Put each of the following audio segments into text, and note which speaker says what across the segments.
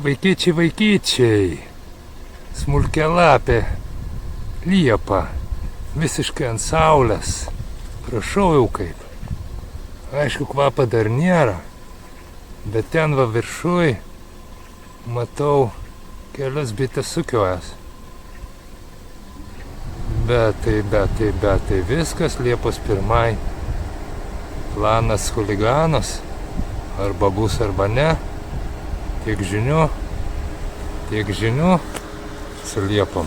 Speaker 1: Vaikičiai, smulkialapė liepa, visiškai ant saulės, prašau jau kaip. Aišku, kvapą dar nėra, bet ten va viršuj matau kelias bitės sukiojas. Bet tai viskas Liepos 1. Planas chuliganas, arba bus arba ne. Tiek žinių su liepom.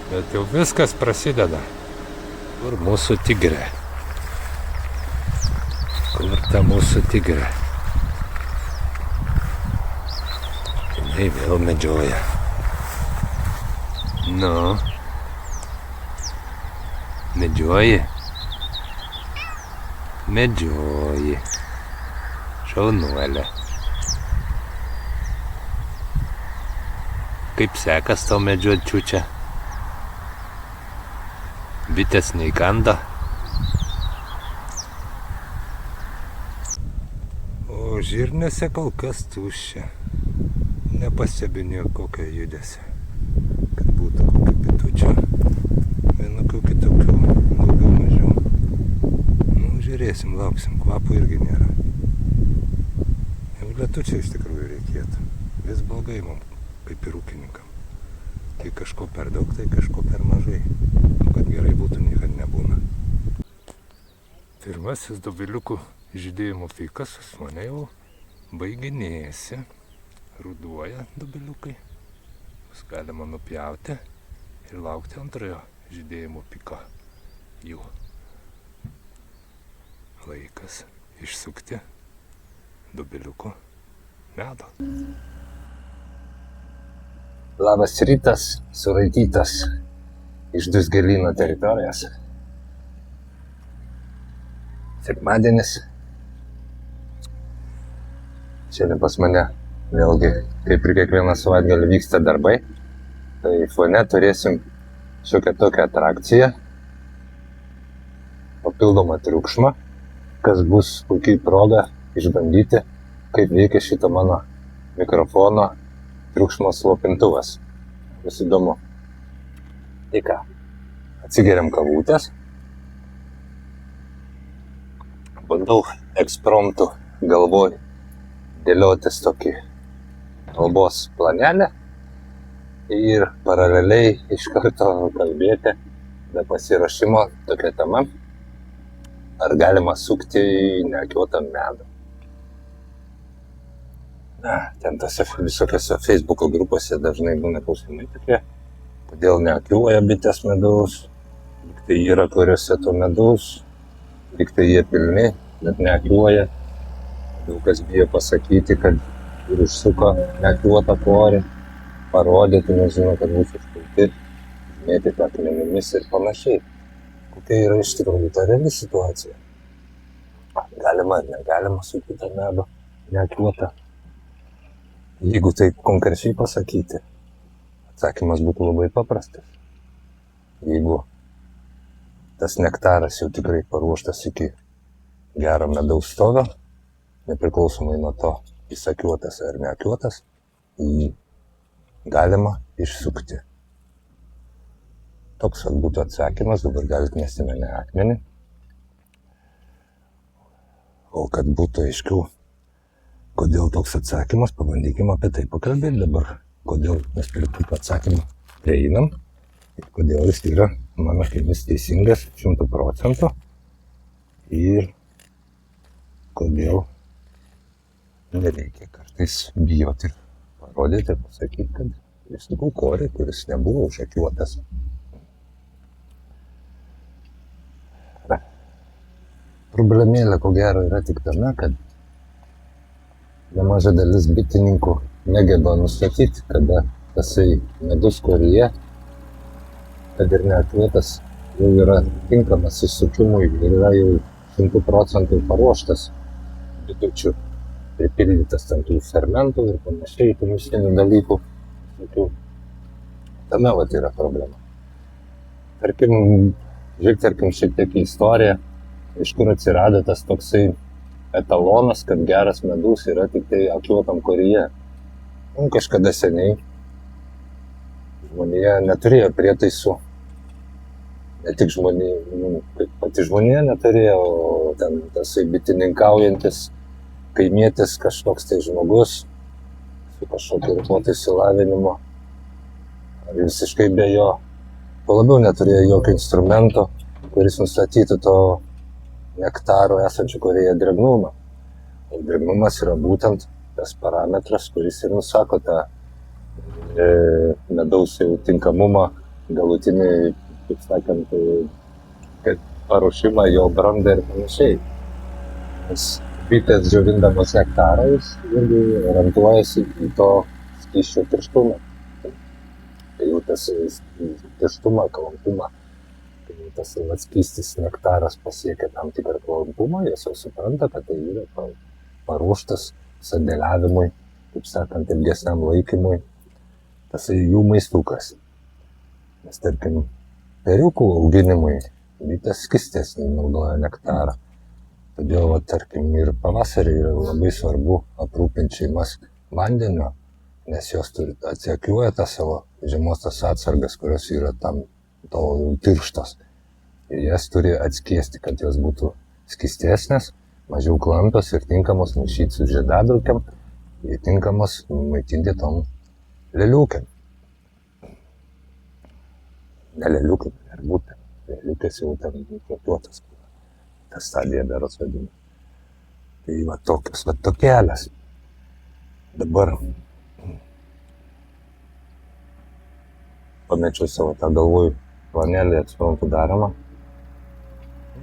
Speaker 1: Bet jau viskas prasideda. Kur mūsų tigrė? Kur ta mūsų tigrė? Jinai vėl medžioja. Nu. Medžioji? Medžioji. Šaunuolė. Kaip sekas tau medžiot, čiučia? Bitės neįkanda. O žirnėse kol kas tuščia. Nepastebinėjau kokio judesio. Kad būtų kokių bitučių. Vienokių kitokių, daugiau mažiau. Nu, žiūrėsim, lauksim, kvapų irgi nėra. Jau lietučiai iš tikrųjų reikėtų. Vis blogai mums, kaip ir ūkininkam. Tai kažko per daug, tai kažko per mažai. Kad gerai būtų, niekad nebūna. Pirmasis dobiliukų žydėjimo pikas pas mane jau baiginėjasi. Ruduoja dobiliukai. Bus galima nupjauti ir laukti antrojo žydėjimo piko. Jų laikas išsukti dobiliukų medo. Labas rytas, suraitytas iš Dūzgėlyno teritorijos. Sekmadienis. Šiandien pas mane vėlgi, kaip ir kiekvieną savaitgalį, vyksta darbai. Tai fone turėsim šiokią tokią atrakciją, papildomą triukšmą, kas bus puikiai proga išbandyti, kaip veikia šito mano mikrofono triukšmo slopintuvas. Bus įdomu. Tai ką, atsigeriam kavutės. Bandau ekspromptu galvoj dėliotis tokį kalbos planelę ir paraleliai iš karto kalbėti be pasiruošimo tokia tema, ar galima sukti neakiuotą medą. Ten tose visokiose Facebooko grupose dažnai būna klausimai tokie, kodėl neakiuoja bitės medaus, lyg tai yra kuriuose to medaus, lyg tai jie pilni, bet neakiuoja. Daug kas bijo pasakyti, kad ir užsuko neakiuotą korį, parodyti, nežinau, kad bus užpulti, mėtyti akmenimis ir panašiai. Kokia yra iš tikrųjų ta reali situacija? Galima ar negalima sukti tą medą neakiuotą? Jeigu taip konkrečiai pasakyti, atsakymas būtų labai paprastas. Jeigu tas nektaras jau tikrai paruoštas iki gero medaus stovio, nepriklausomai nuo to, jis akiuotas ar neakiuotas, jį galima išsukti. Toks būtų atsakymas, dabar galite mesti mane akmenį. O kad būtų aiškiau, kodėl toks atsakymas, pabandykime apie tai pakalbėti dabar. Kodėl mes prie tokio atsakymą prieinam ir kodėl jis yra, mano akimis, teisingas 100% ir kodėl nereikia kartais bijoti ir parodyti, pasakyti, kad jis tikau korį, kuris nebuvo užakiuotas. Problemėlė, ko gero, yra tik tame, kad nemaža dalis bitininkų negeba nustatyti, kada tasai medus koryje, kad ir neakiuotas, jau yra tinkamas išsukimui ir yra jau 100% paruoštas bitučių, pripildytas tam tų fermentų ir panašiai, tų mistinių dalykų. Tame vat yra problema. Tarkim šiek tiek į istoriją, iš kur atsirado tas toksai etalonas, kad geras medus yra tik tai akiuotam koryje. Kažkada seniai žmonija neturėjo prietaisų, ne tik pati žmonija neturėjo, o ten tasai bitininkaujantis kaimietis kažkoks tai žmogus su kažkokiu ribotu išsilavinimu, visiškai be jo, tuo labiau neturėjo jokio instrumento, kuris nustatytų to nektaro esančio korėje drėgnumą. O drėgnumas yra būtent tas parametras, kuris ir nusako tą medaus jau tinkamumą, galutinį, kaip sakant, paruošimą, jo brandą ir panašiai. Nes bitės džiovindamos nektarą irgi orientuojasi į to skysčio tirštumą. Tai jau tas tirštumą, klampumą, kai tas skystis nektaras pasiekia tam tikrą klampumą, jos jau supranta, kad tai yra paruoštas sandėliavimui, kaip sakant, ilgesniam laikymui, tas jų maistukas. Nes, tarkim, periukų auginimui bitės skystesnį naudoja nektarą. Todėl, tarkim, ir pavasarį yra labai svarbu aprūpinti šeimas vandeniu, nes jos atsiakiuoja tą savo žiemos tas atsargas, kurios yra tam tirštos. Ir jas turi atskiesti, kad jos būtų skystesnės, mažiau klampios ir tinkamos maišyti su žiedadulkėm ir tinkamos maitinti tom lėliukėm. Ne lėliukėm, ir būtent. Lėliukės jau ten infekuotas, ta stadija berods vadina. Tai va tokios, va tokelės. Dabar pamečiau savo tą galvoj planelį eksperimentų daromą.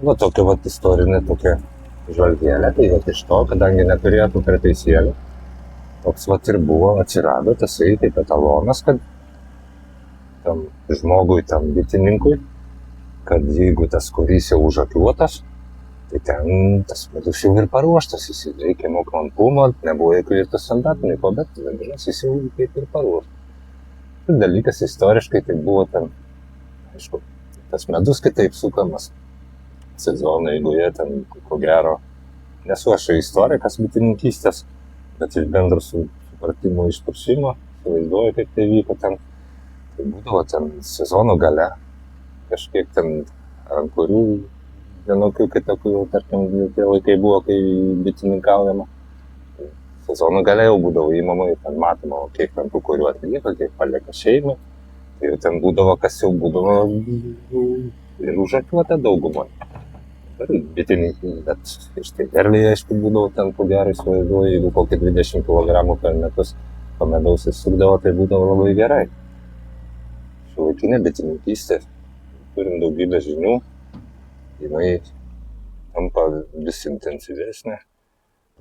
Speaker 1: Va tokia va istorinė tokia žvalgėlė, tai va iš to, kadangi neturėjo tų pretaisėlių, toks va ir buvo, atsirado tasai kaip etalonas, kad tam žmogui, tam bitininkui, kad jeigu tas korys jau užakiuotas, tai ten tas medus jau ir paruoštas, jis reikiamo klampumo, nebuvo jokių ir standartų, nieko, bet jis jau kaip ir paruoštas. Ir dalykas istoriškai tai buvo ten, aišku, tas medus kitaip sukamas sezono eigoje, ten ko gero, nesu aš istorikas bitininkystės, bet iš bendro supratimo išprusimo, vaizduoju, kaip tai vyko ten, tai būdavo ten sezono gale, kažkiek ten ant kurių vienokių kitokių, tarkim, tie laikai buvo, kai bitininkaujama. Sezono gale jau būdavo įmama, ten matoma, kiek ten tų kurių atlieka, kiek palieka šeimai. Tai jau ten būdavo, kas jau būdavo ir užakiuota daugumoje. Bitininkai, bet iš tai derliai, aišku, būdavo ten po gerai suvaizduoju, jeigu kokį 20 kg per metus pamedaus įsukdavo, tai būdavo labai gerai. Šiuolaikinė bitininkystė, turim daugybę žinių, jinai tampa vis intensyvesnė,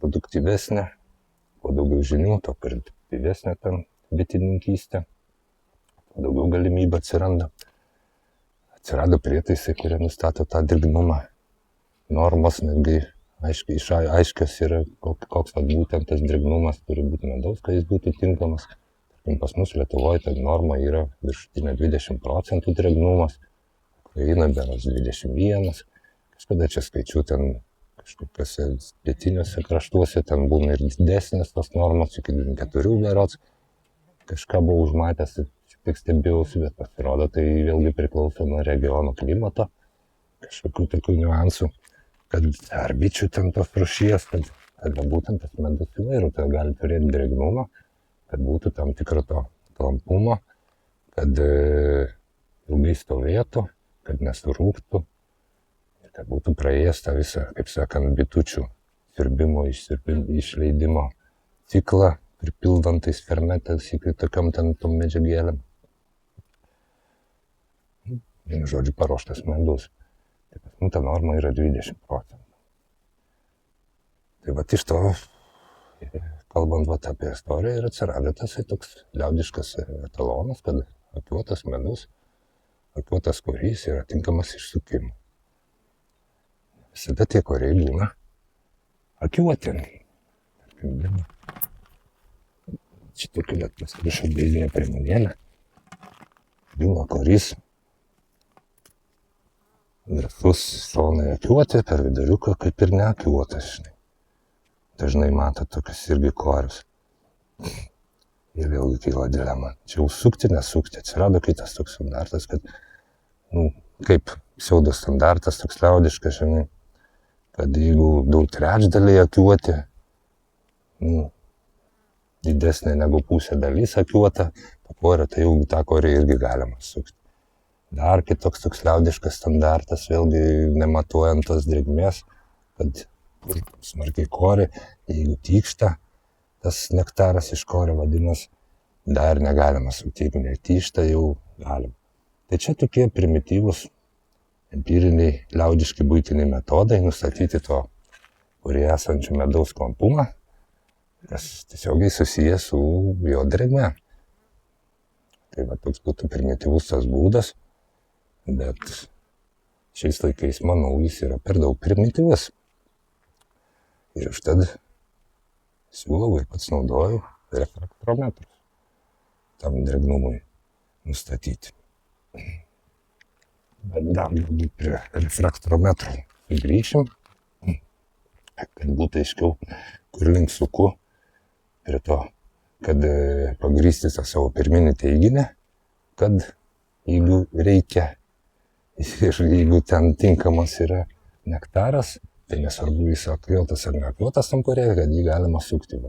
Speaker 1: produktyvesnė, kuo daugiau žinių, to produktyvesnė ten bitininkystė, daugiau galimybių atsiranda. Atsirado prietaisai, kurie nustato tą drėgnumą. Normos netgi aiškios yra, koks būtent tas drėgnumas turi būti medaus, kad jis būtų tinkamas. Pas mus Lietuvoje ta norma yra viršutinė 20% drėgnumas, Ukraina berods 21%. Kažkada čia skaičiu ten kažkokiuose pietiniuose kraštuose, ten būna ir didesnės tos normos, iki 4 berods. Kažką buvau užmatęs, tik stebėjausi, bet pasirodo, tai vėlgi priklauso nuo regiono klimato, kažkokių tokių niuansų, kad ar bičių ten tos rūšies, kad būtent tas medus įvairų, tai gali turėti drėgnumą, kad būtų tam tikro to klampumo, kad ilgai stovėtų, kad nesurūktų, ir kad būtų praėjęs tą visą, kaip sakant, bitučių siurbimo, išleidimo ciklą, pripildant tais fermentais iki tokiam ten tom medžiagėlėm. Vienu žodžiu, paruoštas medus. Tai pas mums ta norma yra 20%. Tai vat iš to, kalbant vat apie istoriją, ir atsirado tas toks liaudiškas etalonas, kad akiuotas medus, akiuotas korys yra tinkamas išsukimui. Visada tie koriai būna akiuoti. Šitokį net pasirišau beilinę primonėlę. Būna korys. Drąsus šonai akiuoti, per viduriuką kaip ir neakiuotas, žinai. Dažnai mato tokius irgi korius. Ir vėlgi kyla dilema. Čia jau sukti, nesukti. Atsirado kitas toks standartas, kad, kaip pseudo standartas, toks liaudiškas, žinai, kad jeigu 2/3 akiuoti, didesnė negu pusė dalis akiuota, pakorė, tai jau tą korį irgi galima sukti. Dar kitoks toks liaudiškas standartas, vėlgi nematuojant tos drėgmės, kad smarkiai korį, jeigu tykšta, tas nektaras iš korio vadinasi, dar negalima sukti, jeigu netyšta, jau galima. Tai čia tokie primityvūs, empiriniai, liaudiški buitiniai metodai nustatyti to korėje esančio medaus klampumą, kas tiesiogiai susijęs su jo drėgme. Tai va, toks būtų primityvus tas būdas, bet šiais laikais, manau, jis yra per daug primityvus. Ir užtad siūlau ir pats naudoju refraktometrus tam drėgnumui nustatyti. Bet dar galbūt prie refraktometrų grįšim, kad būtų aiškiau, kur link suku, prie to, kad pagrįsti tą savo pirminį teiginį, kad jeigu reikia ir jeigu ten tinkamas yra nektaras, tai nesvarbu jis akliuotas ar neakliuotas tam korėje, kad jį galima sukti.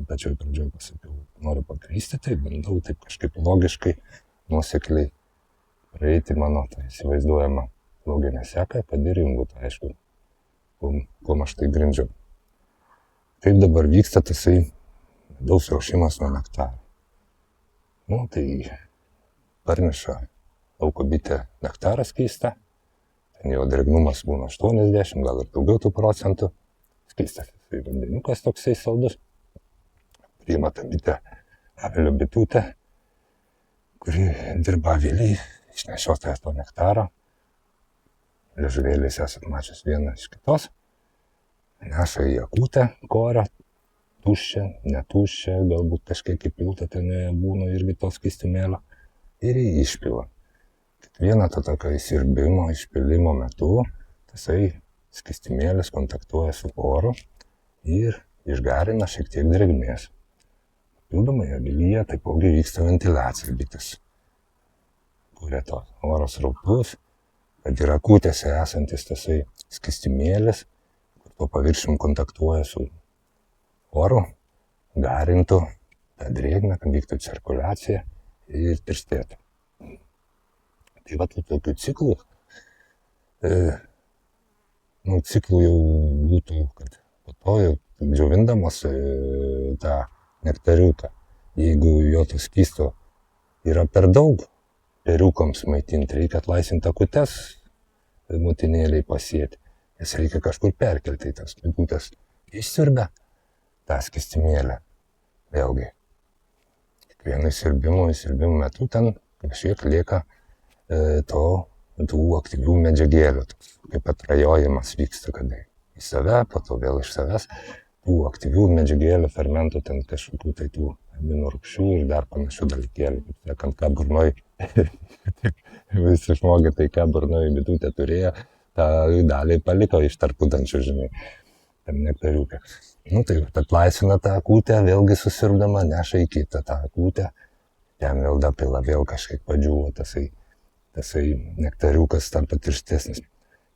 Speaker 1: Pačioj pradžioj pasakiau, noriu pagrįsti, tai bandau taip kažkaip logiškai, nuosekliai praeiti mano tą įsivaizduojamą loginę seką, kad ir jums būtų aišku, kuom aš tai grindžiu. Kaip dabar vyksta tasai medaus ruošimas nuo nektaro. Tai parneša lauko bitė nektarą skystą, ten jo drėgnumas būna 80, gal ir daugiau tų procentų. Skystas jisai vandeniukas toksai saldus. Priima tą bitę avilio bitutę, kuri dirba aviliai, išnešiotoja to nektaro. Liežuvėliais esat mačius vieną iš kitos. Neša į akutę korą, tuščią, netuščią, galbūt kažkiek įpilta ten būna irgi to skystimėlio. Ir jį išpila. Kiekvieną to tokio įsiurbimo, išpilimo metu tasai skystimėlis kontaktuoja su oru ir išgarina šiek tiek drėgmės. Papildomai avilyje taipogi vyksta ventiliacija bitės, kuria to oro srautus, kad ir akutėse esantis tasai skystimėlis, kur to paviršium kontaktuoja su oru, garintų tą drėgmę, kad vyktų cirkuliacija ir tirštėtų. Tai va, tokių ciklų, ciklų jau būtų, kad po to jau džiovindamas tą nektariuką, jeigu jo to skysto yra per daug periukams maitinti, reikia atlaisvinti akutes motinėliai pasėti, nes reikia kažkur perkelti tas bitutės išsiurbę tą skystimėlę. Vėlgi, kiekvieno įsiurbimo metu ten kažkiek lieka tų aktyvių medžiagėlių, kaip atrajojimas vyksta, kad į save, po to vėl iš savęs, tų aktyvių medžiagėlių, fermentų, ten kažkokių tai tų aminorūgščių ir dar panašių dalykėlių, kaip sakant, ką burnoj, visi žmogai tai ką burnoj bitutė turėjo, tą dalį paliko iš tarpudančių, žinai, tam nektariukę. Tai atlaisvina tą akutę, vėlgi susirbdama, neša į kitą tą akutę, ten vėl dapila, vėl kažkiek padžiūvo tasai nektariukas tampa tirštesnis.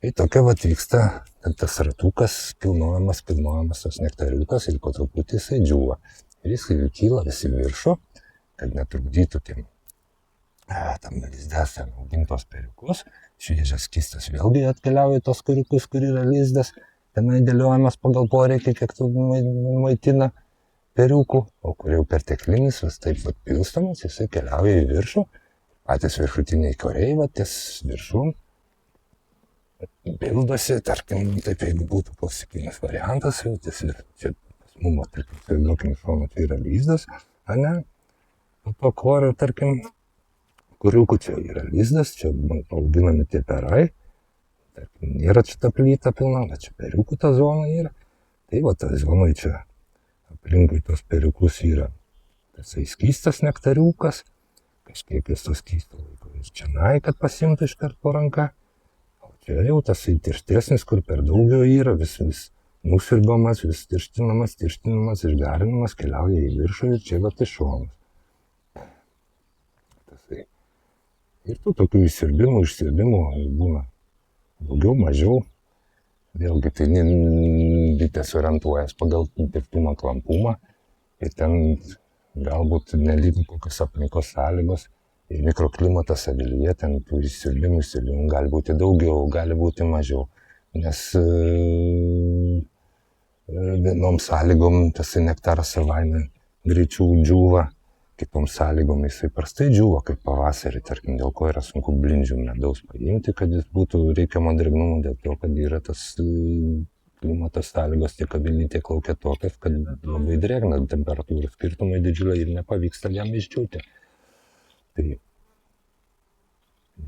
Speaker 1: Ir tokia vyksta, kad tas ratukas pilnojamas tas nektariukas ir po truputį jisai džiūva. Ir jis kyla visi viršų, kad netrukdytų tam lizdes ten augintos periukus. Šviežias skystas vėlgi atkeliauja tos periukus, kur yra lizdas, tenai dėliojamas pagal poreikį, kiek tu maitina periukų, o kur jau perteklinis, vis taip pilstamas, jisai keliauja į viršų. Patys viršutiniai koriai, ties viršum, pildosi, tarkim, taip jeigu būtų klasikinis variantas, jau čia mum, tarkim, įsivaizduokim šono, tai yra lizdas, ane, po korio, tarkim, kuriukų čia yra lizdas, čia auginami tie perai, tarkim, nėra čia ta plyta pilna, bet čia periukų ta zona yra, tai va, ta zonai čia aplinkui tos periukus yra tasai skystas nektariukas, kažkiek jis to skysto laiko iš čianai, kad pasimtų iškart po ranką. O čia jau tasai tirštesnis, kur per daug jo yra, vis nusiurbiamas, vis tirštinamas, išgarinamas, keliauja į viršų ir čia vat iš šonos. Tasai. Ir tų tokių išsiurbimų būna daugiau, mažiau. Vėlgi tai bitės orientuojas pagal tirtumą, klampumą ir ten galbūt nelygu kokios aplinkos sąlygos ir mikroklimatas avilyje, ten tų išsiurbimų gali būti daugiau, gali būti mažiau, nes vienom sąlygom tas nektaras savaime greičiau džiūva, kitom sąlygom jisai prastai džiūva, kaip pavasarį, tarkim, dėl ko yra sunku blindžių medaus paimti, kad jis būtų reikiamo drėgnumo, dėl to, kad yra tas klimatos sąlygos tiek avily, tiek lauke tokios, kad labai drėgna, temperatūrų skirtumai didžiuliai ir nepavyksta jam išdžiūti. Tai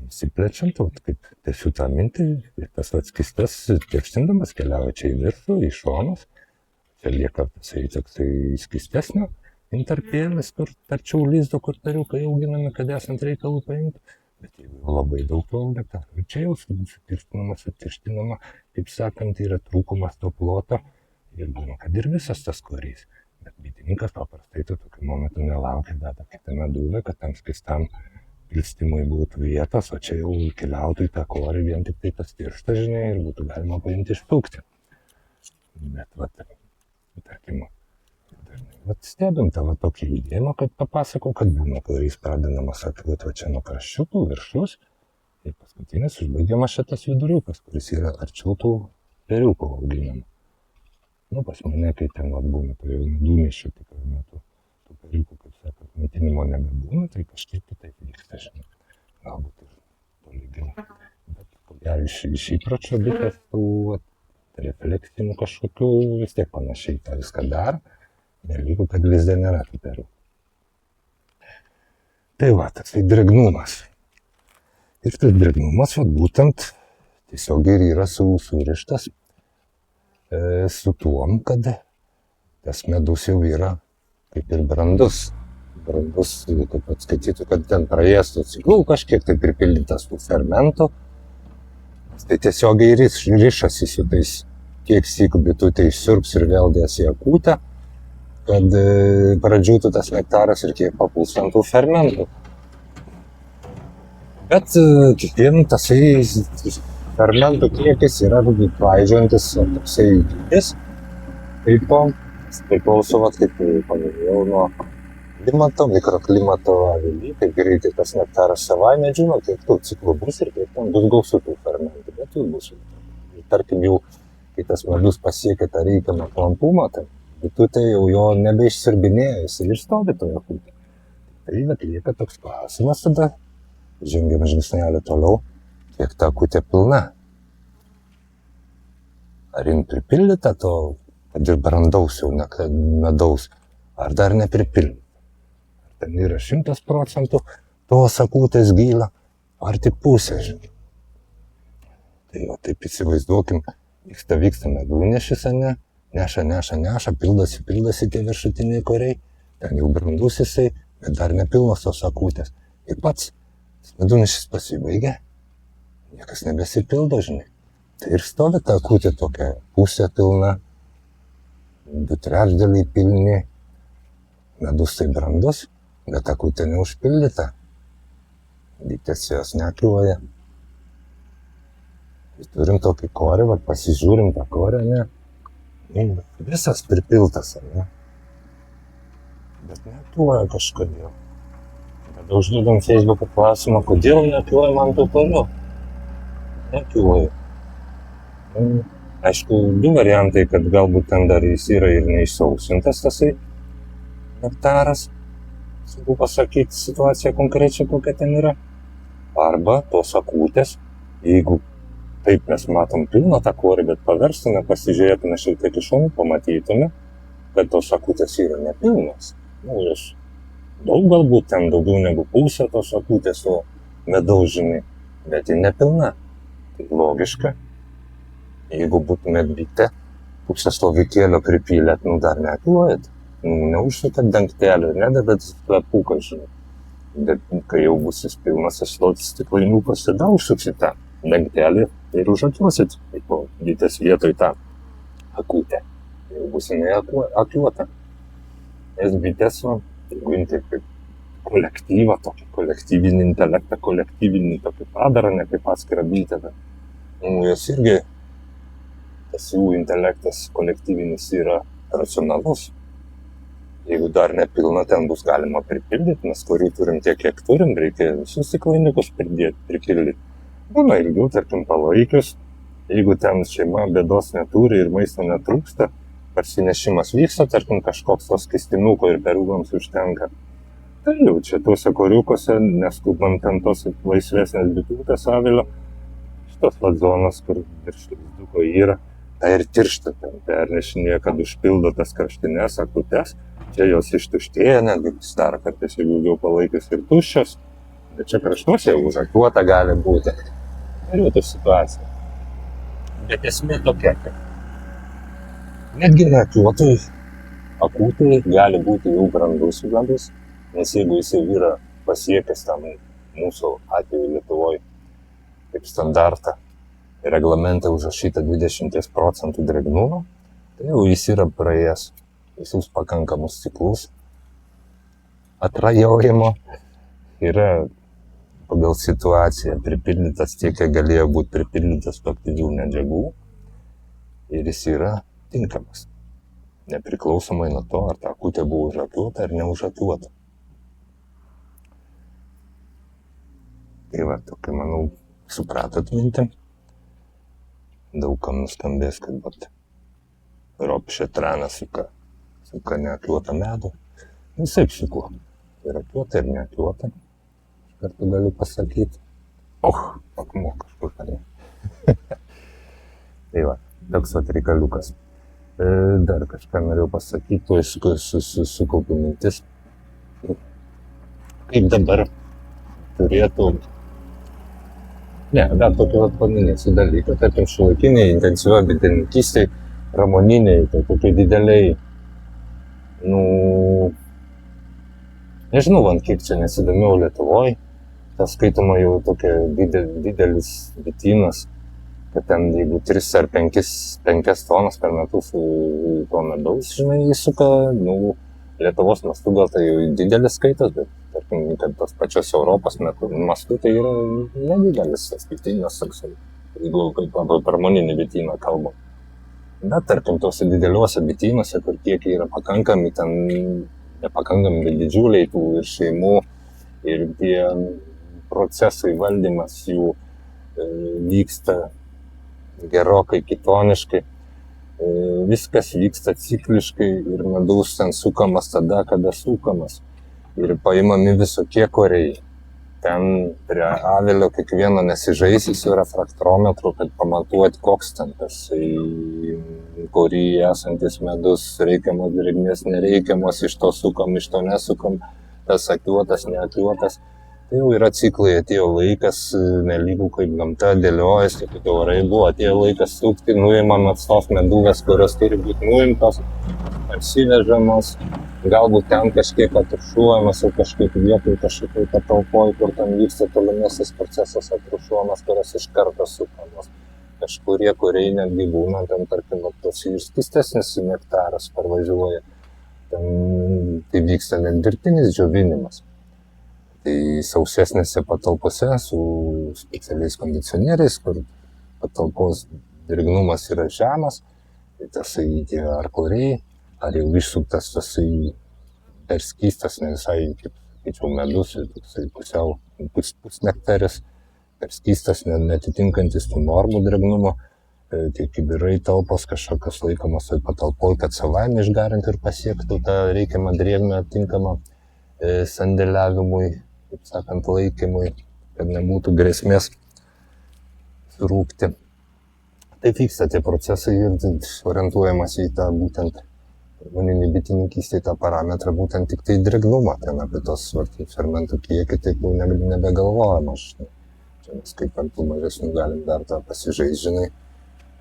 Speaker 1: įsiplečiant, kaip tęsiu tą mintį, tas skystas tirštindamas keliauja čia į viršų, į šonus, čia lieka toksai skystesnio intarpėlis, kur tarčiau lizdo, kur tariukai auginami, kad esant reikalų paimti. Bet jeigu labai daug to nektarų, čia jau sutirštinama, kaip sakant, yra trūkumas to ploto ir būna, kad ir visas tas korys. Bet bitininkas paprastai tokiu momentu nelaukia, deda kitą medūvę, kad tam skystam pilstimui būtų vietos, o čia jau keliautų į tą korį vien tik tai tas tirštas, žinai, ir būtų galima paimti išpūkti. Bet tarkim, stebim tą tokį judėjimą, kad papasakau, kad būna korys pradedamas atliuoti čia nuo kraščiukų, viršus, ir paskutinis užbaigiamas šitas viduriukas, kuris yra arčiau tų periukų auginama. Pas mane, kai ten būna, tai jau medūneščių tikrai metu, tų periukų, kaip sakant, maitinimo nebebūna, tai kažkaip kitaip vyksta, žinai, galbūt ir tolygiau. Bet ko gero iš įpročio bitės tų refleksinių kažkokių vis tiek panašiai tą viską daro. Nelygu, kad lizde nėra tų perų. Tai tas drėgnumas. Ir tas drėgnumas būtent tiesiog ir yra surištas su tuom, kad tas medus jau yra kaip ir brandus. Brandus, kaip atskaitytų, kad ten praėjęs kažkiek tai pripildytas tų fermentų. Tai tiesiog ir rišasi su tais, kiek sykų bitutė išsiurbs ir vėl dės į akutę, kad pradžiūtų tas nektaras ir kiek papuls ant tų fermentų. Bet kiekvien tasai fermentų kiekis yra klaidžiojantis toksai lygis, kaip priklauso, kaip paminėjau, nuo klimato, mikroklimato avily, kaip greitai tas nektaras savaime džiūna, kiek tų ciklų bus ir kiek ten bus gausu tų fermentų, bet jų bus. Ir tarkim jau, kai tas medus pasiekia tą reikiamą klampumą, tai bitutė jau jo nebeišsiurbinėja, jis ir stovi toje akutė. Tai lieka toks klausimas tada, žengiam žingsnelį toliau, kiek ta akutė pilna. Ar jin pripildyta to, kad ir brandaus jau medaus, ar dar nepripildyta. Ar ten yra 100% tos akutės gylio, ar tik pusė, žinai. Tai jau taip įsivaizduokim, vyksta medūnešis, ane? Neša, pildosi tie viršutiniai koriai, ten jau brandus jisai, bet dar nepilnos tos akutės. Ir pats medūnešis pasibaigia, niekas nebesipildo, žinai. Tai ir stovi ta akutė tokia, pusė pilna, 2/3 pilni, medus tai brandus, bet akutė neužpildyta. Bitės jos nekliuoja. Tai turim tokį korį, pasižiūrim tą korį, ne? Visas pripiltas, ne? Bet nekliuoja kažkodėl. Bet užduodam Facebook'o klausimą, kodėl nekliuoja man tų korių? Nekliuoja. Aišku, 2 variantai, kad galbūt ten dar jis yra ir neišsausintas tasai nektaras. Sunku pasakyti situaciją konkrečiai, kokia ten yra. Arba tos akutės, jeigu taip mes matom pilną tą korį, bet paverstume, pasižiūrėtume šiek tiek iš šonų, pamatytume, kad tos akutės yra nepilnos. Jos daug galbūt ten daugiau negu pusė tos akutės, o medaus, žinai, bet ji nepilna. Tai logiška. Jeigu būtumėt bitę, pusę stovykėlio pripylėt, dar nekliuojat. Neužsukat dangtelį, nededat pūką, žinai. Bet kai jau bus jis pilnas, stiklainiukas, tada užsuksit tą dangtelį ir užakiuosit, kaip bitės vietoj tą akutė. Jau bus jinai akiuota. Nes bitės, jeigu imti kaip kolektyvą, tokį kolektyvinį intelektą, kolektyvinį tokį padarą, ne kaip atskirą bitę, jos irgi, tas jų intelektas kolektyvinis yra racionalus. Jeigu dar nepilna, ten bus galima pripildyti, mes kurių turim tiek, kiek turim, reikia visus stiklainiukus pripildyti. Būna ilgiau, tarkim, palaikius, jeigu ten šeima bėdos neturi ir maisto netrūksta, parsinešimas vyksta, tarkim, kažkoks tos skaistinuko ir berūgams užtenka. Tai jau čia tuose koriukose, neskubant ten tos laisvesnės bitutės avilio, šitos zonos, kur virš lizduko yra, tai ir tiršta ten pernešinėje, kad užpildo tas kraštines akutes. Čia jos ištuštėja, netgi pasidaro kartais ilgiau palaikius ir tuščios, bet čia kraštuose jau užakiuota gali būti. Ir jau ta situacija. Bet esmė tokia, kad netgi neakiuotui akūtai gali būti jau brandus medus, nes jeigu jis yra pasiekęs tam mūsų atveju Lietuvoje kaip standartą, reglamente užrašyta 20% drėgnumo, tai jau jis yra praėjęs visus pakankamus ciklus atrajojimo, yra pagal situaciją pripildytas tiek, kiek galėjo būti pripildytas aktyvių medžiagų ir jis yra tinkamas, nepriklausomai nuo to, ar ta akutė buvo užakiuota ar neužakiuota. Tai va, tokia, manau, supratot mintį. Daugam nuskambės, kad vat, ropšė trana suka neakiuotą medų. Visaip suku. Ir akiuota, ir neakiuota. Kartu galiu pasakyti. Akmuo kažkur ten. Tai va, toks vat reikaliukas. Dar kažką norėjau pasakyti, tuoj sukaupiu mintis. Kaip dabar turėtų... dar tokio paminėsiu dalyką, tarkim šiuolaikiniai, intensyvioji bitininkystėj, pramoniniai, tai tokie dideliai, nežinau, ant kiek čia nesidomėjau Lietuvoje, tas skaitoma jau tokia didelis bitynas, kad ten jeigu 3 ar 5 tonas per metus to medaus, žinai, įsuka, Lietuvos mastu gal tai jau didelis skaitas, bet tarkim, kad tos pačios Europos mastu tai yra nedidelis tas bitynas, jeigu kaip apie pramoninį bityną kalbam. Bet tarkim, tose dideliuose bitynuose, kur kiekiai yra pakankami, ten nepakankami, bet didžiuliai tų ir šeimų, ir tie procesai valdymas jų vyksta gerokai kitoniškai. Viskas vyksta cikliškai ir medus ten sukamas tada, kada sukamas. Ir paimami visokie koriai. Ten prie avilio kiekvieno nesižaisi su refraktometru, kad pamatuoti, koks ten tas korį esantis medus, reikiamos drėgmės, nereikiamos, iš to sukam, iš to nesukam, tas akiuotas, neakiuotas. Tai jau yra ciklai, atėjo laikas, nelygų kaip gamta dėliojasi, kaip orai buvo, atėjo laikas sukti, nuimam atstos meduvės, kurios turi būti nuimtos, parsivežamos, galbūt ten kažkiek atrušuojamas ir kažkaip vietoj kažkokiai patalpoj, kur ten vyksta tolimesnis procesas atrušuojamas, kurios iš karto sukamos. Kažkurie kuriai netgi būna, ten tarkim, tos ir skystesnis nektaras parvažiuoja, ten tai vyksta net dirbtinis džiovinimas. Tai sausesnėse patalpose su specialiais kondicionieriais, kur patalpos drėgnumas yra žemas, tai tasai tie ar kloriai, ar jau išsuktas tasai per skystas, ne visai, kaip sakyčiau, medus, toksai pusiau pusnektaris, per skystas, netitinkantis tų normų drėgnumo, tie kibirai talpos kažkokios laikomos patalpoj, kad savaime išgarinti ir pasiektų tą reikiamą drėgmę tinkamą sandėliavimui, kaip sakant, laikymui, kad nebūtų grėsmės surūgti. Taip vyksta tie procesai ir orientuojamas į tą būtent pramoninį bitininkystę, tą parametrą, būtent tik tai drėgnumą, ten apie tos fermentų kiekį taip jau nebegalvojama. Čia mes kaip ant tų mažesnių galim dar tą pasižaisti, žinai,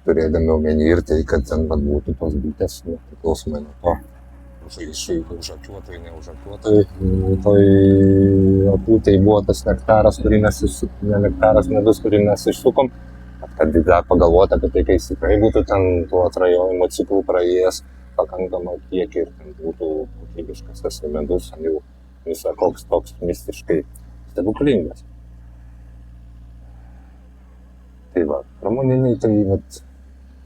Speaker 1: turėdami omeny ir tai, kad ten būtų tos bitės, priklausomai nuo to. Užakiuotai, neužakiuotai, toj akutėj buvo tas nektaras, kurį mes išsukom, ne nektaras, medus, kurį mes išsukom, kad dar pagalvoti apie tai, kai jis tikrai būtų ten tuo atrajojimo ciklų praėjęs pakankamą kiekį ir ten būtų kokybiškas tas medus, jau visą koks toks mistiškai stebuklingas. Tai va, pramoniniai, tai vat,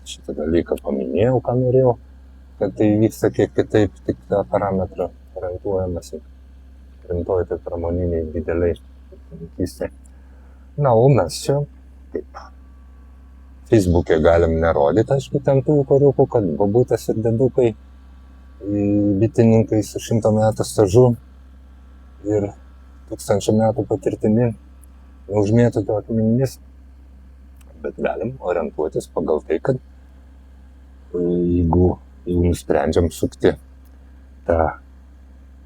Speaker 1: šitą dalyką paminėjau, ką norėjau, kad tai vyksta kiek kitaip, tik tą parametrą orientuojamasi. Rimtoj tai pramoniniai dideliai ūkininkystė. Na, o mes čia, kaip Facebook'e galim nerodyti, aišku, ten tų koriukų, kad bobutės ir dedukai, bitininkai su 100 metų stažu ir 1000 metų patirtimi neužmėtyti akmenimis. Bet galim orientuotis pagal tai, kad jeigu jau nusprendžiam sukti tą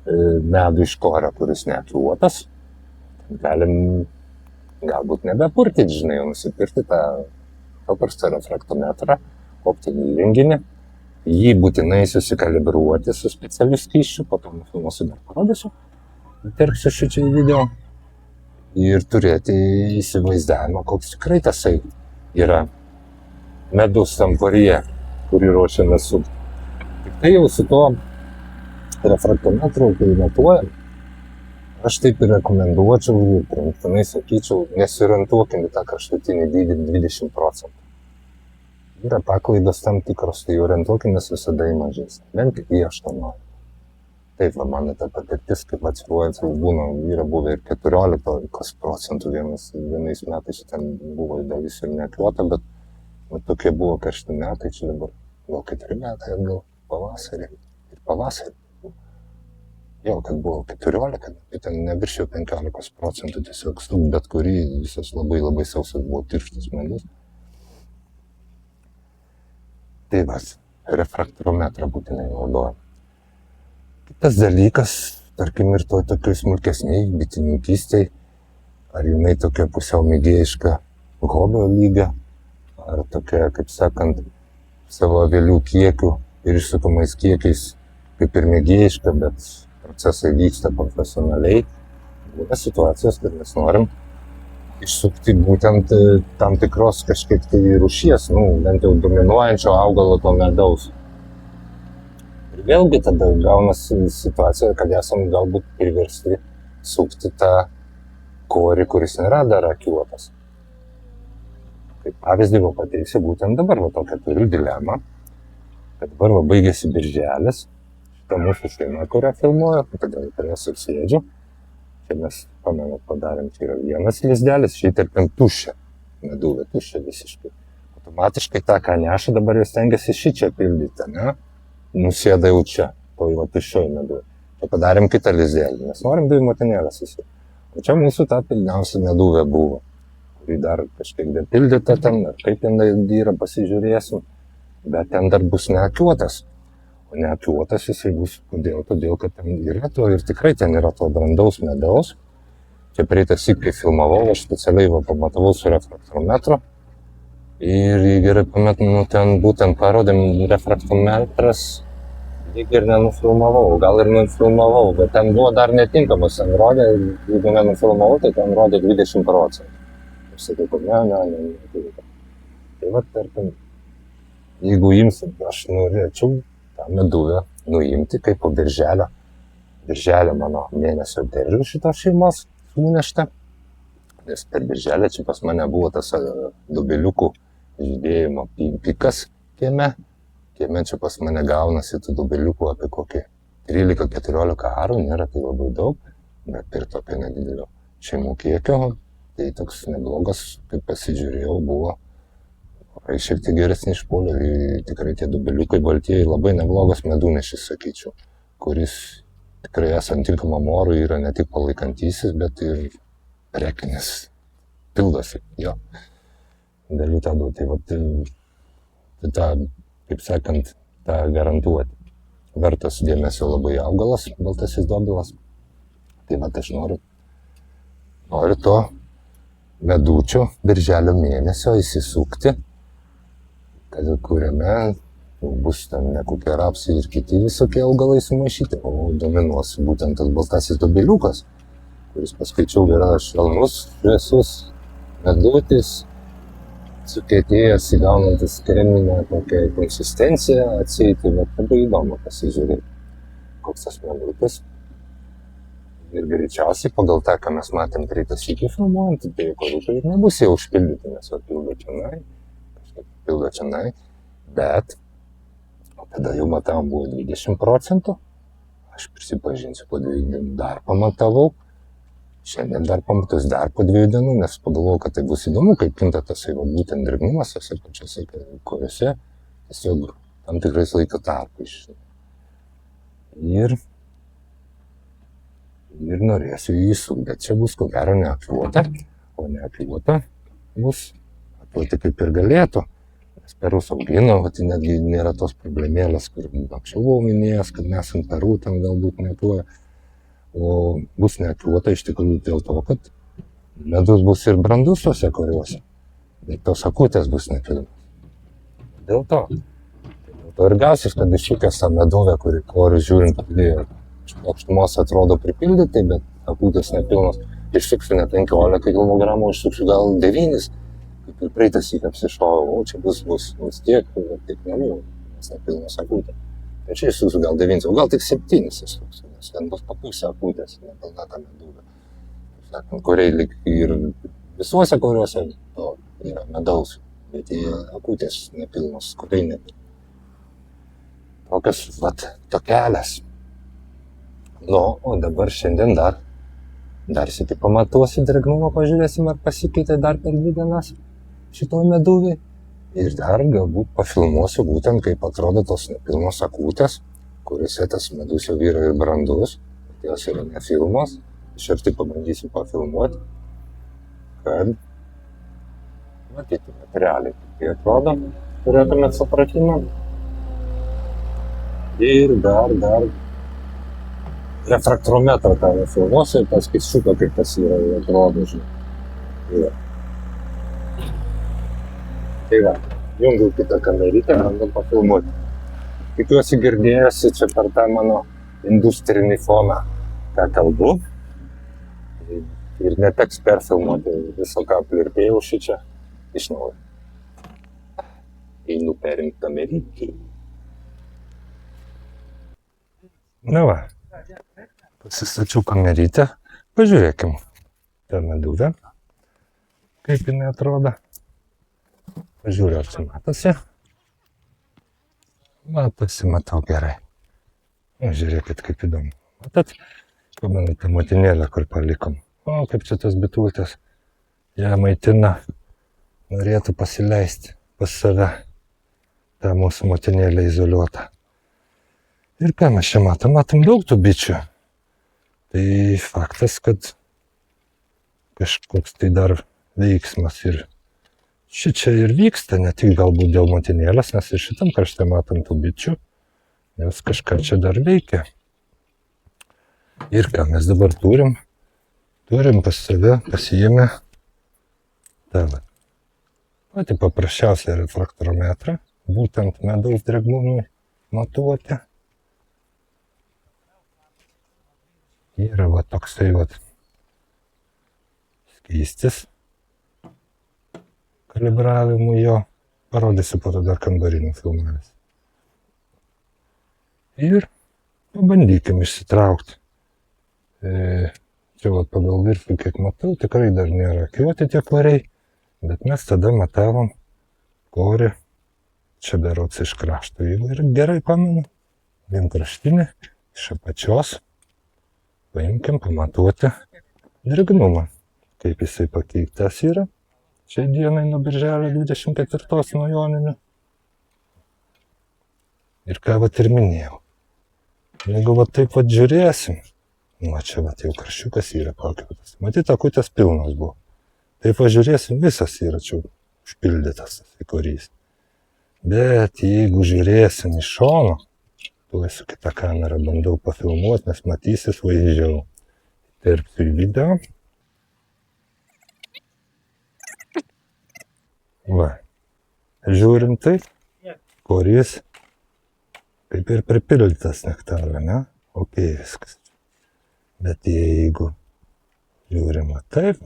Speaker 1: medų iš korio, kuris neaktyvuotas, galim galbūt nebepurtyti, žinai, nusipirkti tą paprastą refraktometrą, optinį įrenginį, jį būtinai susikalibruoti su specialiu skysčiu, po to nufilmuosiu dar parodysiu, įterksiu šičia į video ir turėti įsivaizdavimą, koks tikrai tasai yra medus tamporyje, kurį ruošiame sukti. Tik tai jau su tuo refraktometru, kai matuojam, aš taip ir rekomenduočiau ir primiktinai sakyčiau, nesiorientuokim į tą kraštutinį dydį 20%. Yra paklaidos tam tikros, tai orientuokimės visada į mažesnį, bent į 18. Taip, va, mano ta patirtis, kaip atsiruojant, jau būna, yra buvę ir 14% vienais metais, ten buvo dalis ir neakliuota, bet tokie buvo karšti metai, čia dabar gal 4 metai, gal pavasarį ir pavasarį. Jau, kad buvo 14, tai ten neviršiau 15%, tiesiog stuk bet kurį, visas labai sausas buvo tirštas medus. Tai va, refraktometrą būtinai naudojam. Kitas dalykas, tarkim ir toj tokioj smulkesniai bitininkystėj, ar jinai tokia pusiau mėgėjiška hobio lygio, ar tokia, kaip sakant, savo avilių kiekių ir išsukamais kiekiais, kaip ir mėgėjiška, bet procesai vyksta profesionaliai. Yra situacijos, kad mes norim išsukti būtent tam tikros kažkiek tai rūšies, bent jau dominuojančio augalo to medaus. Ir vėlgi tada gaunasi situacija, kad esam galbūt priversti sukti tą korį, kuris nėra dar akiuotas. Kaip pavyzdį pateiksiu būtent dabar, tokią turiu dilemą, kad dabar baigėsi birželis, šitą mūsų šeimą, kurią filmuoju, tada prie jos ir sėdžiu. Čia mes, pamenat, padarėm, čia yra vienas lizdelis, čia įterpiam tuščią meduvę, tuščią visiškai. Automatiškai tą, ką neša, dabar jau stengiasi šičia pildyti, ne? Nusėda jau čia, toj tuščioj meduvė. Čia padarėm kitą lizdelį, nes norim 2 motinėlės visi. O čia mūsų ta pilniausia meduvė buvo, kurį dar kažkiek depildyta ten, ar kaip jinai yra, pasižiūrėsim, bet ten dar bus neakiuotas. O neakiuotas jisai bus, kodėl? Todėl, kad ten yra to ir tikrai ten yra to brandaus medaus. Čia prieitąsyk, kai filmavau, aš specialiai pamatavau su refraktometru. Ir jei gerai pamenu, ten būtent parodėm refraktometras, lyg ir nenufilmavau, gal ir nufilmavau, bet ten buvo dar netinkamas, ten rodė, jeigu nenufilmavau, tai ten rodė 20%. Aš sakiau, kad ne. Tai va, tarkim, jeigu imsim, aš norėčiau tą meduvę nuimti, kaip po birželio mano mėnesio derlių šitos šeimos sunešta. Nes per birželį čia pas mane buvo tas dubeliukų žydėjimo pikas kieme. Kieme čia pas mane gaunasi tų dubeliukų apie kokį 13-14 arų, nėra tai labai daug, bet ir tokio nedidelio šeimų kiekio. Tai toks neblogas, kaip pasižiūrėjau, buvo šiek tiek geresnį išpuolį. Tikrai tie dubeliukai baltieji labai neblogas medunešis, sakyčiau, kuris tikrai esant tinkamam orui yra ne tik palaikantysis, bet ir prekinis. Pildosi, jo. Galiu tą duoti. Tai tą, kaip sakant, tą garantuoti. Vertas dėmesio labai augalas, baltasis dobilas. Tai aš noriu to medučio birželio mėnesio įsisukti, kuriame bus ten ne kokie rapsai ir kiti visokie augalai sumaišyti, o dominuos būtent tas baltasis dobeliukas, kuris paskaičiau yra švelnus, šviesus medutis, sukietėjęs įgaunantis kreminę tokią konsistenciją atsieiti, bet labai įdomu pasižiūrėti, koks tas medutis. Ir greičiausiai pagal tą, ką mes matėm praeitą sykį filmuojant, tai korukai ir nebus jau užpildyti, nes pildo čionai, kažkaip pildo čionai, bet tada jau matavom buvo 20%, aš prisipažinsiu, po 2 dienų dar pamatavau, šiandien dar pamatus dar po 2 dienų, nes pagalvojau, kad tai bus įdomu, kaip kinta tas būtent drėgnumas, tose pačiose kuriuose tiesiog tam tikrais laiko tarpais. Ir norėsiu jį įsukti, bet čia bus ko gero neaktyvuota, o neaktyvuota bus aktyvuoti kaip ir galėtų. Nes perus augino, tai netgi nėra tos problemėlės, kur anksčiau buvau minėjęs, kad mes ant perų ten galbūt netuoja, o bus neaktyvuota iš tikrųjų dėl to, kad medus bus ir brandus tose koriuose, bet tos akutės bus nepilnos. Dėl to ir gausis, kad iššūkęs tą medovę, kuri korius žiūrint padėjo. Iš plokštumos atrodo pripildyti, bet akutės nepilnos. Išsuksiu ne 15 kg, išsuksiu gal 9, kaip ir praeitas įk apsišovau, o čia bus tiek, taip nebuvo, nes nepilnos akutė. Tai čia išsuksiu gal 9, o gal tik 7 išsuksiu, nes ten bus papusę akutės, nepilna ta medūga. Sakant, kuriai ir visuose kuriuose to yra medaus, bet jie akutės nepilnos, kuriai nepilnos. Tokios, tokelės. Nu, o dabar šiandien dar sykį pamatuosiu drėgnumą, pažiūrėsim, ar pasikeitė dar per 2 dienas šito meduvį. Ir dar galbūt pafilmuosiu būtent, kaip atrodo tos nepilnos akutės, kuriuose tas medus jau yra ir brandus, bet jos yra nefilmos. Iš arti pabandysiu pafilmuoti, kad matytumėt realiai, kaip tai atrodo, turėtumėt supratimą. Ir dar refraktometrą tą filmuosiu ir paskaičiuką, kaip tas yra atrodo, žinai. Tai va, jungiu kitą kamerytę, bandom pafilmuoti. Tikiuosi girdėjosi čia per tą mano industrinį foną, ką kalbu. Ir neteks perfilmuoti viso, ką plirpėjau šičia iš naujo. Einu perimt kamerytį. Na va. Pasistačiau kamerytę, pažiūrėkim tą meduvę, kaip jinai atrodo. Pažiūriu, ar čia matosi. Matau gerai. Žiūrėkit, kaip įdomu. Matot, pamenu tą motinėlę, kur palikom. O, kaip čia tas bitultės. Ją maitina, norėtų pasileisti pas save tą mūsų motinėlę izoliuotą. Ir ką mes čia matom? Matom daug tų bičių. Tai faktas, kad kažkoks tai dar veiksmas ir šičia ir vyksta, ne tik galbūt dėl motinėlės, nes ir šitam krašte matom tų bičių, nes kažką čia dar veikia. Ir ką mes dabar turim? Turim pas save, pasiėmę tą patį paprasčiausią refraktometrą, būtent medaus drėgnumui matuoti. Yra toksai skystis kalibravimui jo. Parodysiu po to dar kambarinį filmavęs. Ir pabandykim išsitraukti. Čia pagal viršų, kiek matau, tikrai dar nėra akiuoti tie kvariai, bet mes tada matavom korį čia berods iš krašto. Ir gerai pamenu, vienkraštinį iš apačios. Paimkim pamatuoti drėgnumą, kaip jisai pakeitęs yra. Šiai dienai nuo birželio 24 nuo joninių. Ir ką ir minėjau. Jeigu taip žiūrėsim, čia jau karšiukas yra pakvitas. Matyt, akutės pilnos buvo. Taip žiūrėsim, visas yra čia užpildytas tas korys. Bet jeigu žiūrėsim iš šono, tuoj su kita kamera bandau pafilmuoti, nes matysis vaizdžiau. Terpsiu į video. Va. Žiūrim taip, korys kaip ir pripildytas nektaro, ne? Ok, viskas. Bet jeigu žiūrim taip,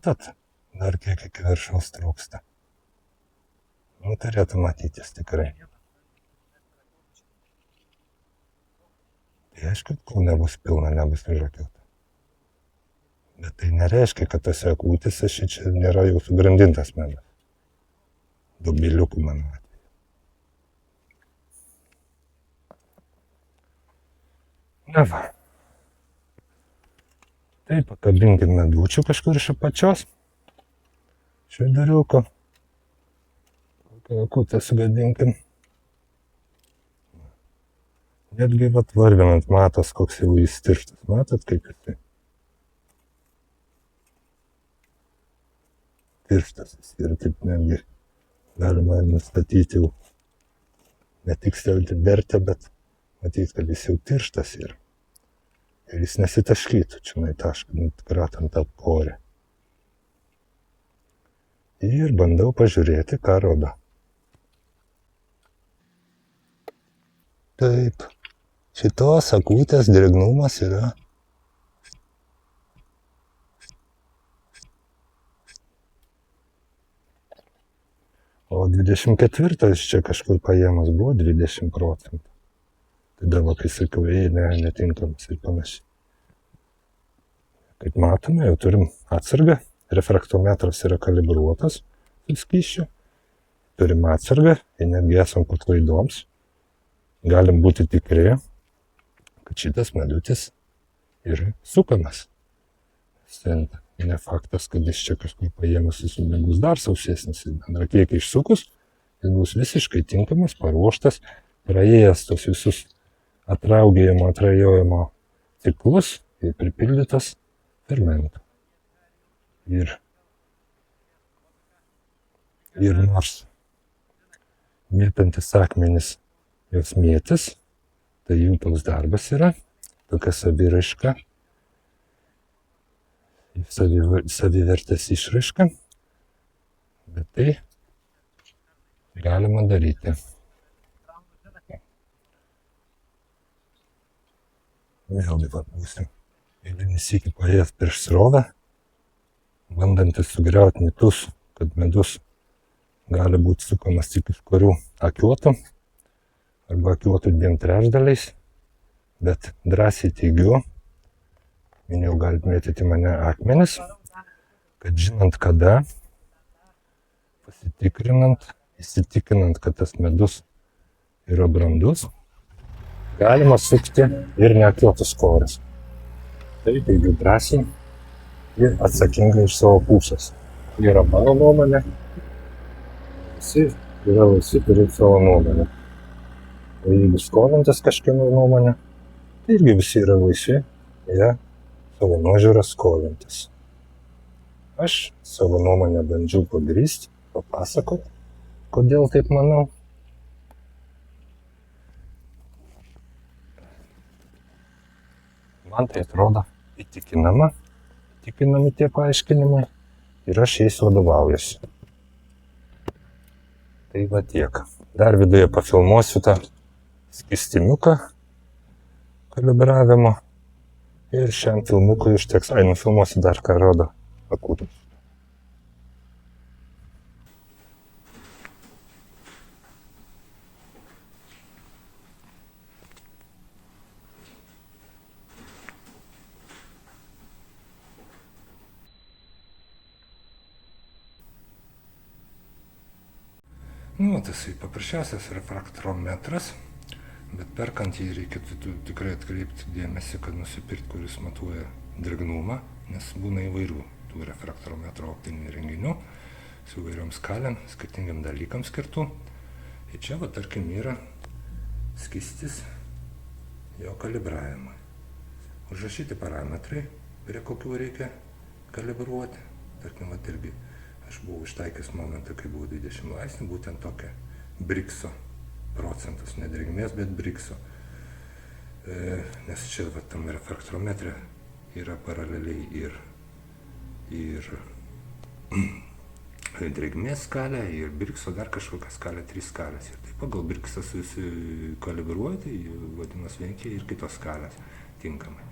Speaker 1: Matot, dar kiek iki viršaus trūksta. Nu, turėtų matytis tikrai. Tai aišku, kol nebus pilna, nebus užrakiuota. Bet tai nereiškia, kad tose aklūtėse šičia nėra jau subrandintas medus. Dubiliukų mano atveju. Na va. Tai pakabinkim medučių kažkur iš apačios. Šio dariuko. Kokią akutę sugadinkim. Netgi vat varvinant matos, koks jau jis tirštas. Matot, kaip jisai? Tirštas jis ir taip netgi galima nustatyti jau ne tik vertę, bet matyti, kad jis jau tirštas yra. Ir jis nesitaškytų, čia kratant apkorę. Ir bandau pažiūrėti, ką rodo. Taip, šitos akutės drėgnumas yra o 24 čia kažkur paėmas buvo 20%. Tada va, kai sakiau, netinkamas ir panašiai. Kaip matome, jau turim atsargą. Refraktometras yra kalibruotas su skysčiu. Turim atsargą, ir netgi esam paklaidoms. Galim būti tikri, kad šitas medutis yra sukamas. Ne faktas, kad jis čia kažkur paėmus, jis bus dar sausesnis. Bendrą kiekį išsukus, jis bus visiškai tinkamas, paruoštas, praėjęs tos visus atraugėjimo, atrajojimo ciklus ir pripildytas fermentų. Ir nors mėtantis akmenis jos mėtis, tai jų toks darbas yra, tokia saviraiška, savivertės išraiška, bet tai galima daryti. Vėlgi būsim eilinį sykį paėjęs prieš srovę, bandantis sugriauti mitus, kad medus gali būti sukamas tik iš korių akiuotų arba akiuotų 2/3, bet drąsiai teigiu, minėjau, galit mėtyti mane akmenis, kad žinant kada, pasitikrinant, įsitikinant, kad tas medus yra brandus, galima sukti ir neakiuotus korius. Tai teigiu drąsiai ir atsakingai iš savo pusės. Yra mano nuomonė, visi yra laisvi turėti savo nuomonę. O jeigu skolintis kažkieno nuomonę, tai irgi visi yra laisvi, jie savo nuožiūrą skolintis. Aš savo nuomonę bandžiau pagrįsti, papasakoti, kodėl taip manau. Man tai atrodo įtikinami tie paaiškinimai ir aš jais vadovaujuosi. Tai va tiek. Dar viduje pafilmuosiu tą skystimiuką kalibravimo ir šiam filmukui užteks. Nufilmuosiu dar, ką rodo akūtus. Tasai paprasčiausias refraktometras, bet perkant jį reikėtų tikrai atkreipti dėmesį, kad nusipirkti, kuris matuoja drėgnumą, nes būna įvairių tų refraktometro optinių įrenginių su įvairiom skalėm, skirtingiam dalykams skirtų. Ir čia, tarkim, yra skystis jo kalibravimui. Užrašyti parametrai, prie kokių reikia kalibruoti. Tarkim, irgi aš buvau ištaikęs momentą, kai buvo 20 laipsnių, būtent tokia Brikso procentus, ne drėgmės, bet Brikso. Nes čia tam refraktometre yra paraleliai ir drėgmės skalė, ir Brikso dar kažkokia skalė, 3 skalės. Ir taip pagal Briksą susikalibruoti, vadinas veikia ir kitos skalės tinkamai.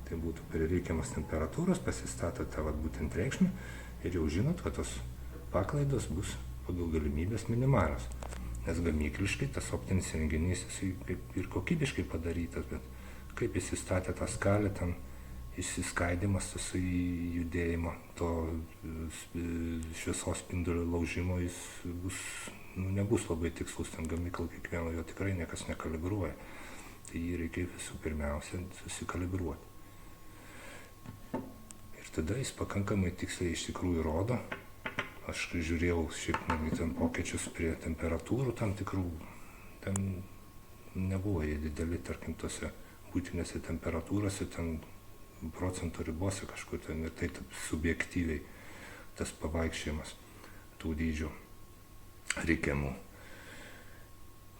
Speaker 1: Tai būtų prie reikiamas temperatūros, pasistatote būtent reikšmę ir jau žinot, kad tos paklaidos bus pagal galimybės minimalios. Nes gamykliškai tas optinis renginys jisai kaip ir kokybiškai padarytas, bet kaip jis įstatė tą skalę, ten išsiskaidimas, tas judėjimo, to šviesos spindulio laužimo, jis bus, nebus labai tikslus, ten gamykla kiekvieno jo tikrai niekas nekalibruoja. Tai jį reikia visų pirmiausia susikalibruoti. Ir tada jis pakankamai tiksliai iš tikrųjų rodo. Aš žiūrėjau šiaip netgi ten pokyčius prie temperatūrų tam tikrų, ten nebuvo jie dideli, tarkim, tose būtinėse temperatūrose, ten procentų ribose kažkur ten, ir tai taip subjektyviai tas pavaikščiojimas tų dydžių reikiamų.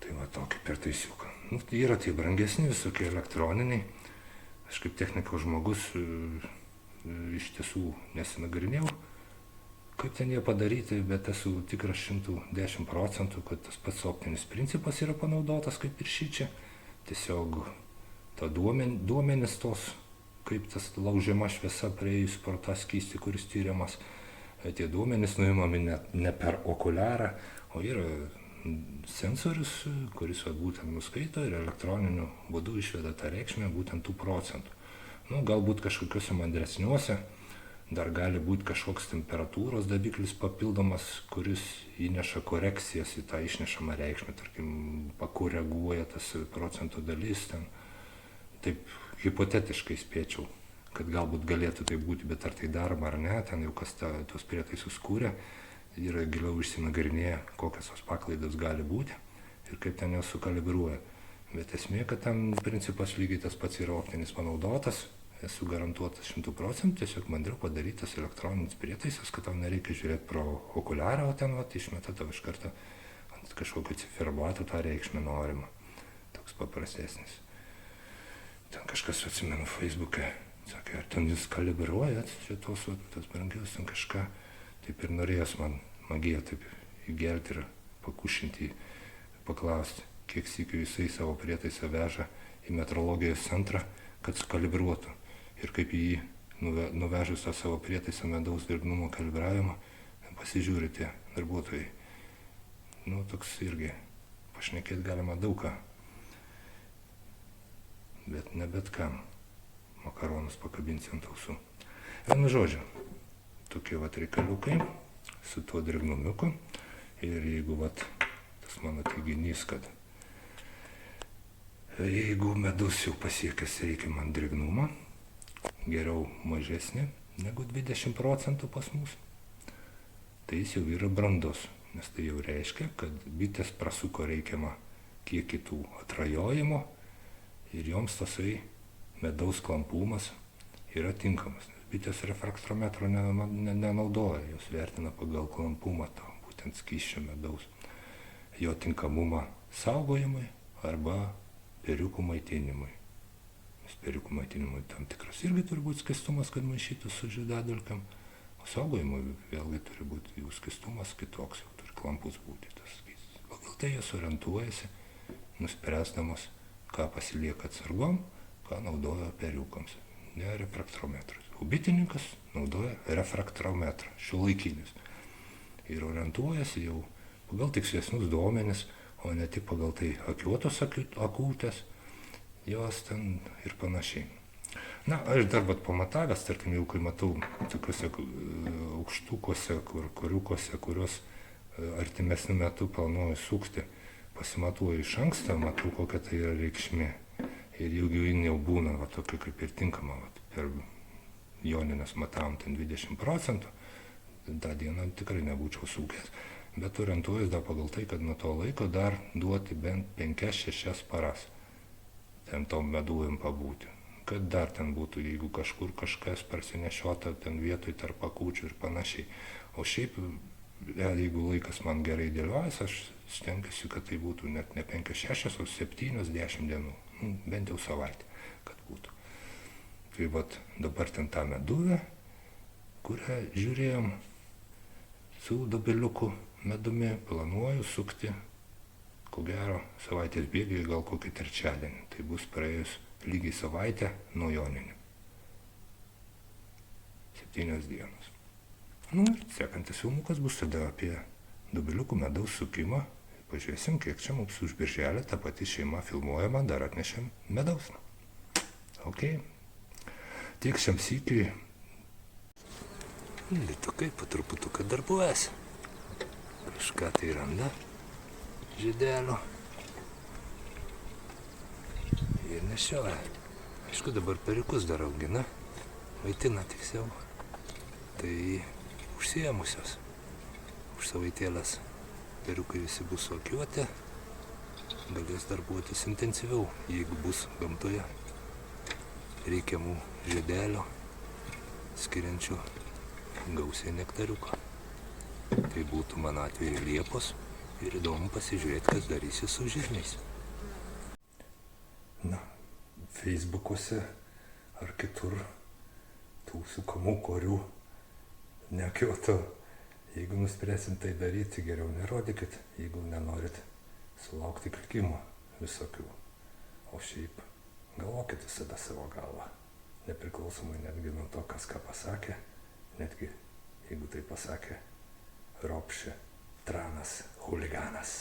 Speaker 1: Tai va tokį per taisiuką. Yra tie brangesni visokie elektroniniai. Aš kaip technikos žmogus iš tiesų nesinagrinėjau, kaip ten jie padaryti, bet esu tikras 110%, kad tas pats optinis principas yra panaudotas kaip ir šičia. Tiesiog ta duomenis tos, kaip tas laužiama šviesa praėjus pro tą skystį, kuris tyriamas, tie duomenys nuimami ne per okuliarą, o yra sensorius, kuris būtent nuskaito ir elektroniniu būdu išveda tą reikšmę būtent tų procentų. Galbūt kažkokiuose mandresniuose dar gali būti kažkoks temperatūros daviklis papildomas, kuris įneša korekcijas į tą išnešamą reikšmę, tarkim, pakoreguoja tas procentų dalis ten. Taip hipotetiškai spėčiau, kad galbūt galėtų tai būti, bet ar tai daroma ar ne, ten jau kas tos prietaisus kūrė, yra giliau išsinagrinėję, kokios tos paklaidos gali būti ir kaip ten jos sukalibruoja. Bet esmė, kad ten principas lygiai tas pats yra optinis panaudotas, esu garantuotas 100%, tiesiog mandriau padarytas elektroninis prietaisas, kad tau nereikia žiūrėti pro okuliarą, o ten išmeta tau iš karto ant kažkokio ciferblato tą reikšmę norimą. Toks paprastesnis. Ten kažkas, atsimenu, Facebook'e, sakė, ar ten jūs kalibruojat šitos, tas brangius, ten kažką. Taip ir norėjęs man magiją taip įgelti ir pakušinti, paklausti, kiek sykių jisai savo prietaisą veža į metrologijos centrą, kad sukalibruotų. Ir kaip jį nuvežus tą savo prietaisą medaus drėgnumo kalibravimą, pasižiūri tie darbuotojai. Toks irgi pašnekėti galima daug ką. Bet ne bet kam makaronus pakabinsi ant ausų. Vienu žodžiu, tokie reikaliukai su tuo drėgnumiuku. Ir jeigu tas mano teiginys, kad jeigu medus jau pasiekęs reikiamą drėgnumą, geriau mažesnį negu 20% pas mus, tai jis jau yra brandus, nes tai jau reiškia, kad bitės prasuko reikiamą kiekį tų atrajojimo ir joms tasai medaus klampumas yra tinkamas. Bitės refraktometro nenaudoja, jos vertina pagal klampumą, būtent skysčio medaus, jo tinkamumą saugojimui arba periukų maitinimui. Nes periukų maitinimui tam tikras irgi turi būti skistumas, kad maišytų su žiedadulkėm, o saugojimui vėlgi turi būti jų skistumas kitoks, jau turi klampus būti tas skystis. Pagal tai jos orientuojasi, nuspręsdamas, ką pasilieka atsargom, ką naudoja periukams, ne refraktometrus. O bitininkas naudoja refraktometrą, šiuolaikinis. Ir orientuojasi jau pagal tikslesnius duomenis, o ne tik pagal tai akiuotos akūtės, jos ten ir panašiai. Aš dar pamatavęs, tarkim, jau kai matau tokiuose aukštukuose, koriukose, kuriuos artimesniu metu planuoju sukti, pasimatuoju iš anksto, matau, kokia tai yra reikšmė. Ir jeigu jin jau būna tokia kaip ir tinkama, per joninės matavom ten 20%, tą dieną tikrai nebūčiau sūkęs. Bet orientuojas dar pagal tai, kad nuo to laiko dar duoti bent 5-6 paras ten tom meduvim pabūti. Kad dar ten būtų, jeigu kažkur kažkas parsinešiota ten vietoj tarp akūčių ir panašiai. O šiaip, jeigu laikas man gerai dėliojas, aš stengiuosi, kad tai būtų net ne 5-6, o 7-10 dienų. Bent jau savaitę, kad būtų. Tai dabar ten tą meduvę, kurią žiūrėjom su dobeliuku medumi, planuoju sukti, ko gero, savaitės bėgiai, gal kokį trečiadienį. Tai bus praėjus lygiai savaitę nuo joninių. 7 dienos. Nu, ir sekantis filmukas bus tada apie dobiliukų medaus sukimą. Pažiūrėsim, kiek čia mums už birželį ta pati šeima filmuojama, dar atnešėm medaus. Ok. Tiek šiam sykiui. Litukai po truputuką darbuojasi. Kažką tai randa žiedelio. Ir nešioja. Aišku, dabar perikus dar augina. Maitina tiksliau. Tai užsiėmusios. Už savaitėlės periukai visi bus suakiuoti. Galės darbuotis intensyviau, jeigu bus gamtoje reikiamų žiedelio, skiriančių gausiai nektariuką. Tai būtų mano atveju liepos ir įdomu pasižiūrėti, kas darysi su žirniais. Na, Facebookuose ar kitur tų sukamų korių nekiotų. Jeigu nuspręsim tai daryti, geriau nerodykit, jeigu nenorit sulaukti klikimų visokių. O šiaip galvokit visada savo galvą, nepriklausomai netgi nuo to, kas ką pasakė, netgi jeigu tai pasakė ropši, tranas, huliganas.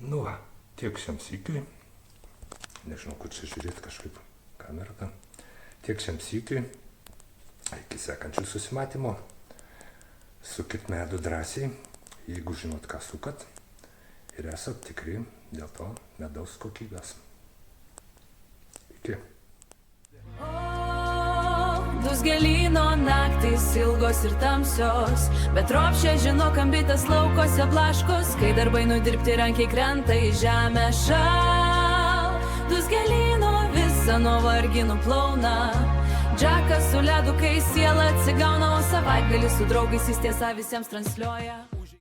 Speaker 1: Nu va, tiek šiam sykiui. Nežinau, kur čia žiūrėti kažkaip kamerą. Tiek šiam sykiui. Iki sekančių susimatymo. Sukit medų drąsiai, jeigu žinot, ką sukat. Ir esat tikri dėl to medaus kokybės. Iki.
Speaker 2: Dusgelyno naktys ilgos ir tamsios, bet ropšė žino, kambitės laukose blaškos, kai darbai nudirbti rankiai krenta į žemę šal. Dusgelyno visą nuo varginų plauna, Džakas su ledu, kai siela atsigauna, o savaitgalį su draugais jis tiesa visiems transliuoja.